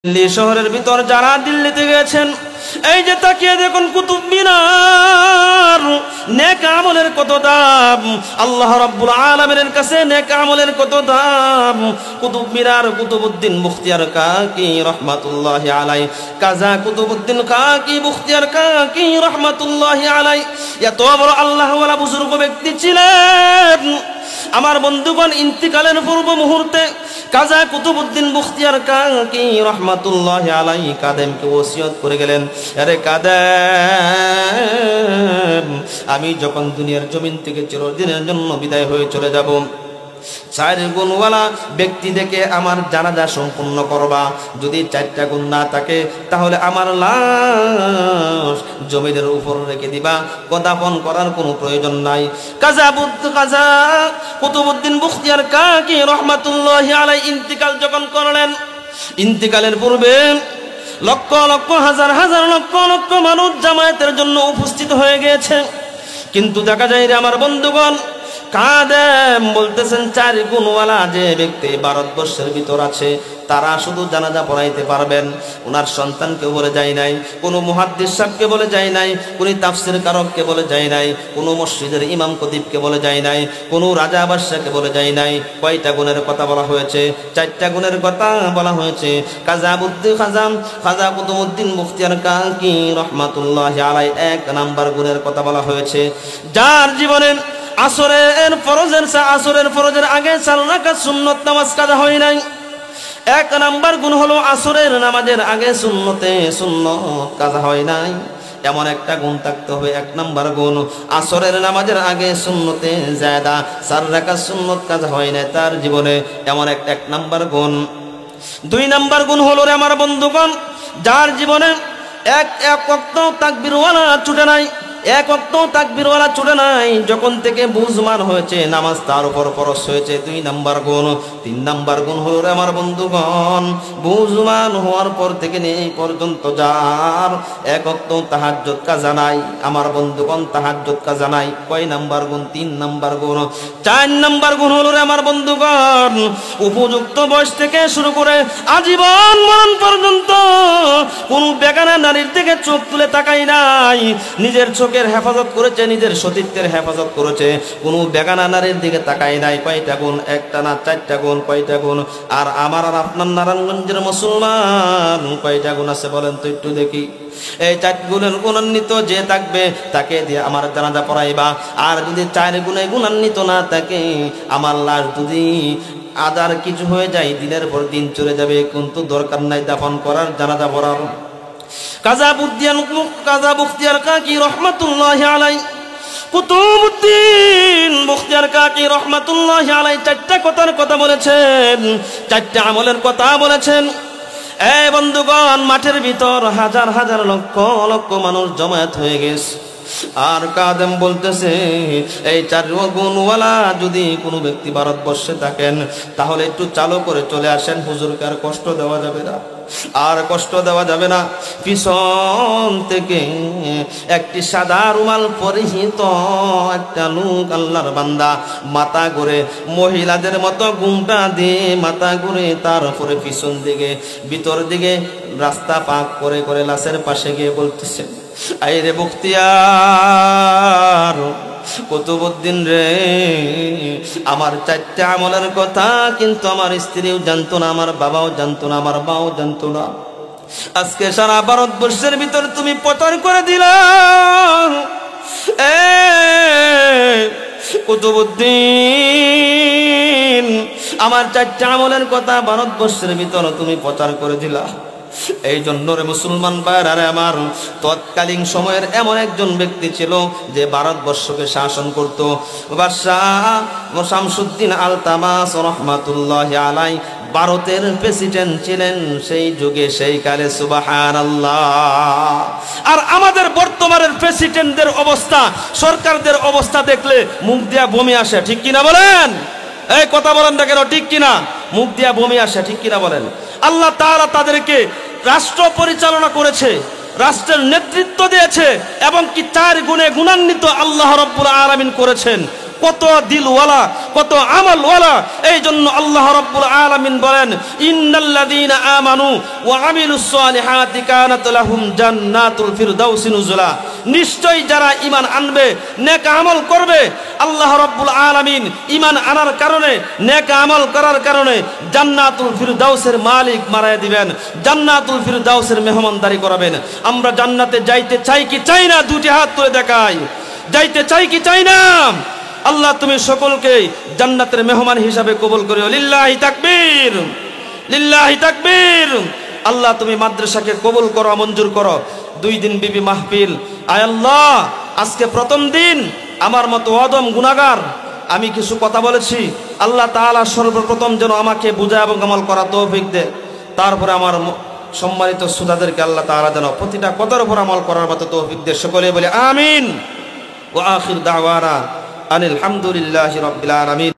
দিল্লি শহরের ভিতর যারা দিল্লিতে গেছেন, এই যে তাকিয়ে দেখুন কুতুব মিনার, নেক আমলের কত দাম, আল্লাহ রাব্বুল আলামিনের কাছে নেক আমলের কত দাম। কুতুব মিনার কুতুবউদ্দিন মুখতিয়ার কাকি রহমাতুল্লাহি আলাইহি, কাজা কুতুবউদ্দিন কাকি মুখতিয়ার কাকি রহমাতুল্লাহি আলাইহি এত বড় আল্লাহ ওয়ালা বুজুর্গ ব্যক্তি ছিলেন। আমার বন্ধুগণ, ইন্তিকালের পূর্ব মুহূর্তে কাজা কুতুবউদ্দিন মুখতিয়ার কাকি রহমাতুল্লাহি আলাইহি কাদেমকে ওসিয়ত করে গেলেন, আরে কাদেম, আমি যখন দুনিয়ার জমিন থেকে চিরদিনের জন্য বিদায় হয়ে চলে যাব, 4 গুণওয়ালা ব্যক্তি দেখে আমার জানাজা সম্পূর্ণ করবা। যদি 4টা গুণ না থাকে তাহলে আমার লাশ জমিনের উপর রেখে দিবা, দাফন করার কোনো প্রয়োজন নাই। কাজা কুতুবউদ্দিন মুখতিয়ার কাকি রহমাতুল্লাহি আলাইহি ইন্তিকাল যখন করলেন, ইন্তিকালের পূর্বে লক্ষ লক্ষ হাজার হাজার লক্ষ লক্ষ মানুষ জামায়াতের জন্য উপস্থিত হয়ে গিয়েছে। কিন্তু দেখা যায় রে আমার বন্ধুগণ, কাদেম বলতেছেন 4 গুণওয়ালা যে ব্যক্তি ভারতবর্ষের ভিতর আছে তারা শুধু জানাজা পড়াইতে পারবেন। ওনার সন্তানকে বলে যায় নাই, কোনো মুহাদ্দিস সাহেবকে বলে যায় নাই, কোনো তাফসীর কারককে বলে যায় নাই, কোনো মসজিদের ইমাম খতিবকে বলে যায় নাই, কোনো রাজা বাদশাকে বলে যায় নাই। কয়টা গুণের কথা বলা হয়েছে? 4টা গুণের কথা বলা হয়েছে। খাজা কুতুবউদ্দিন মুখতিয়ার কাকি রহমাতুল্লাহি আলাইহি 1 নাম্বার গুণের কথা বলা হয়েছে, যার জীবনে আসরের ফরজের আগে 4 রাকাত সুন্নত নামাজ কাজা হয় নাই। 1 নাম্বার গুণ হলো আসরের নামাজের আগে সুন্নত কাজা হয় নাই। এমন একটা গুণ থাকতে হবে। 1 নাম্বার গুণ, আসরের নামাজের আগে সুন্নতে জায়দা 4 রাকাত সুন্নত কাজা হয় নাই তার জীবনে, এমন 1 নাম্বার গুণ। 2 নাম্বার গুণ হলো রে আমার বন্ধুগণ, যার জীবনে এক ওয়াক্ত তাকবীরওয়ালা ছুটে নাই, 1 ওয়াক্ত তাকবীরওয়ালা ছুটে নাই, যখন থেকে বুঝমান হয়েছে নামাজ তার উপর ফরজ হয়েছে। 2 নাম্বার গুণ। 3 নাম্বার গুণ হলো রে আমার বন্ধুগণ, বুঝমান হওয়ার পর থেকে এই পর্যন্ত যার 1 ওয়াক্ত তাহাজ্জুদ কাজা নাই, আমার বন্ধুগণ তাহাজ্জুদ কাজা নাই। কয় নাম্বার গুণ? 3 নাম্বার গুণ। 4 নাম্বার গুণ হলো রে আমার বন্ধুগণ, উপযুক্ত বয়স থেকে শুরু করে আজীবন মরণ পর্যন্ত কোন বেগানা নারীর দিকে চোখ তুলে তাকাই নাই, নিজের চোখের হেফাজত করেছে, নিজের সতীত্বের হেফাজত করেছে, কোনো বেগানা নারীর দিকে তাকাই নাই। কয়টা গুণ? 1টা না 4টা গুণ। কয়টা গুণ? আর আমার আর আপনার নারায়ণগঞ্জের মুসলমান কয়টা গুণ আছে বলেন তো একটু দেখি। এই 4 গুণের গুণান্বিত যে থাকবে তাকে দিয়ে আমার জানাজা পড়াইবা। আর যদি 4 গুণে গুণান্বিত না থাকে, আমার লাশ যদি আদার কিছু হয়ে যায়, দিনের পর দিন চলে যাবে, কিন্তু দরকার নাই দাফন করার, জানাজা পড়ার। কাজা মুখতিয়ার কাকি রহমাতুল্লাহি আলাইহি, কুতুবউদ্দিন মুখতিয়ার কাকি রহমাতুল্লাহি আলাইহি 4টা কথার কথা বলেছেন, 4টা আমলের কথা বলেছেন। এই বন্ধুগণ, মাঠের ভিতর হাজার হাজার লক্ষ লক্ষ মানুষ জমায়েত হয়ে গেছে। আর কাদেম বলতেছে, এই 4 গুণওয়ালা যদি কোনো ব্যক্তি ভারতবর্ষে থাকেন তাহলে একটু চালু করে চলে আসেন, হুজুরকে আর কষ্ট দেওয়া যাবে না, আর কষ্ট দেওয়া যাবে না। পিছন থেকে একটি সাদা রুমাল পরিহিত একটা লোক, আল্লাহর বান্দা, মাথা ঘুরে মহিলাদের মতো ঘুমটা দিয়ে মাথা ঘুরে, তারপরে পিছন দিকে ভিতর দিকে রাস্তা পাক করে করে লাশের পাশে গিয়ে বলতেছে, আইরে মুখতিয়ার কুতুবউদ্দিন রে, আমার 4টা আমলের কথা কিন্তু আমার স্ত্রীও জানতো না, আমার বাবাও জানতো না, আমার মাও জানতো না। আজকে সারা ভারতবর্ষের ভিতর তুমি প্রচার করে দিলা, কুতুবউদ্দিন আমার 4টা আমলের কথা ভারতবর্ষের ভিতর তুমি প্রচার করে দিলা। এই জন্য রে মুসলমান ভাইরা, আমার তৎকালীন সময়ের এমন একজন ব্যক্তি ছিল যে ভারতবর্ষকে শাসন করত, বাদশাহ শামসুদ্দিন আলতামাস রহমাতুল্লাহি আলাইহি ভারতের প্রেসিডেন্ট ছিলেন সেই যুগে, সেই কালে। সুবহানাল্লাহ। আর আমাদের বর্তমানের প্রেসিডেন্টদের অবস্থা, সরকারদের অবস্থা দেখলে মুখ দিয়া বমি আসে, ঠিক কিনা বলেন? এই কথা বলেন না কেন, ঠিক কিনা? মুখ দিয়া বমি আসে, ঠিক কিনা বলেন? আল্লাহ তাআলা তাদেরকে রাষ্ট্র পরিচালনা করেছে, রাষ্ট্রের নেতৃত্ব দিয়েছে, এবং কি 4 গুণে গুণান্বিত আল্লাহ রাব্বুল আলামিন করেছেন। কত দিলওয়ালা, কত আমলওয়ালা। এই জন্য আল্লাহ রাব্বুল আলামিন বলেন, ইন্নাল্লাযীনা আমানু ওয়া আমিলুস সালিহাতি কানাত লাহুম জান্নাতুল ফিরদাউসি নুজুলা। নিশ্চয়ই যারা ঈমান আনবে, নেক আমল করবে, আল্লাহ রাব্বুল আলামিন ঈমান আনার কারণে, নেক আমল করার কারণে জান্নাতুল ফিরদাউসের মালিক বানায় দিবেন, জান্নাতুল ফিরদাউসের মেহমানদারি করাবেন। আমরা জান্নাতে যাইতে চাই কি চাই না? দুটি হাত তুলে দেখাই। যাইতে চাই কি চাই না? আল্লাহ তুমি সকলকে জান্নাতের মেহমান হিসাবে কবুল করিও। লিল্লাহি তাকবীর, লিল্লাহি তাকবীর। আল্লাহ তুমি মাদ্রাসাকে কবুল করো, মঞ্জুর করো। 2 দিন বিবি মাহফিল। আয় আল্লাহ, আজকে প্রথম দিন, আমার মতো অদম গুনাহগার আমি কিছু কথা বলেছি, আল্লাহ তাআলা সর্বপ্রথম যেন আমাকে বুঝা এবং আমল করা তৌফিক দে। তারপরে আমার সম্মানিত শ্রোতাদেরকে আল্লাহ তাআলা যেন প্রতিটা কথার উপর আমল করার মতো তৌফিক দে। সকলে বলে আমিন। ওয়া আখির দাওয়ানা আনিল হামদুলিল্লাহি রাব্বিল আলামিন।